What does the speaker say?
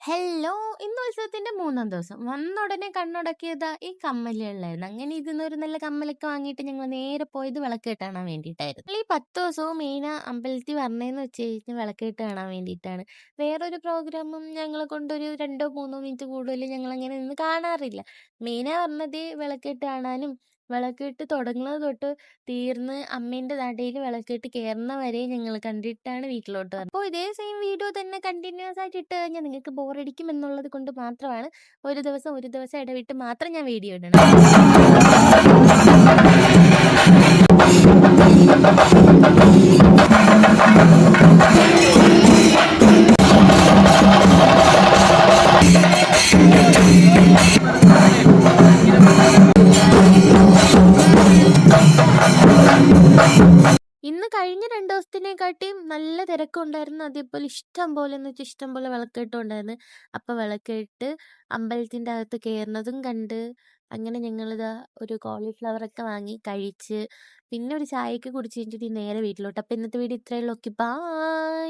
Hello! ഇന്ന് ഉത്സവത്തിന്റെ 3-ാം ദിവസം. വന്ന ഉടനെ കണ്ണുടക്കിയതാ ഈ കമ്മലുകളിലായിരുന്നു. അങ്ങനെ ഇതിന്ന് ഒരു നല്ല കമ്മലൊക്കെ വാങ്ങിയിട്ട് ഞങ്ങൾ നേരെ പോയത് വിളക്ക് കാണാൻ വേണ്ടിയിട്ടായിരുന്നു. ഈ 10 ദിവസവും മെയിനാ അമ്പലത്തിൽ വരണേന്ന് വെച്ച് കഴിഞ്ഞാൽ വിളക്ക് കാണാൻ വേണ്ടിയിട്ടാണ്. വേറൊരു പ്രോഗ്രാമും ഞങ്ങളെ കൊണ്ടൊരു 2 3 മിനിറ്റ് കൂടുതൽ ഞങ്ങളങ്ങനെ നിന്ന് കാണാറില്ല. മെയിനാ വരണത് വിളക്ക് കാണാനും വിളക്ക് തുടങ്ങുന്നത് തൊട്ട് തീർന്ന് അമ്മേന്റെ നടയിൽ വിളക്കിട്ട് കേറുന്ന വരെ ഞങ്ങൾ കണ്ടിട്ടാണ് വീട്ടിലോട്ട് വരുന്നത്. അപ്പോൾ ഇതേ സെയിം വീഡിയോ തന്നെ കണ്ടിന്യൂസ് ആയിട്ട് ഇട്ട് കഴിഞ്ഞാൽ നിങ്ങൾക്ക് ബോറടിക്കും എന്നുള്ളത് കൊണ്ട് മാത്രമാണ് ഒരു ദിവസം ഇടവിട്ട് മാത്രം ഞാൻ വീഡിയോ ഇടണം. ഇന്ന് കഴിഞ്ഞ 2 ദിവസത്തിനെക്കാട്ടിയും നല്ല തിരക്കുണ്ടായിരുന്നു. അതേപോലെ ഇഷ്ടം പോലെന്ന് വെച്ചാൽ ഇഷ്ടം പോലെ വിളക്കെട്ടും ഉണ്ടായിരുന്നു. അപ്പോൾ വിളക്കിട്ട് അമ്പലത്തിൻ്റെ അകത്ത് കയറുന്നതും കണ്ട് അങ്ങനെ ഞങ്ങളിതാ ഒരു കോളിഫ്ലവറൊക്കെ വാങ്ങി കഴിച്ച് പിന്നെ ഒരു ചായയൊക്കെ കുടിച്ച് കഴിഞ്ഞിട്ട് നേരെ വീട്ടിലോട്ട്. അപ്പോൾ ഇന്നത്തെ വീഡിയോ ഇത്രയേ ഉള്ളൂ. Okay, by.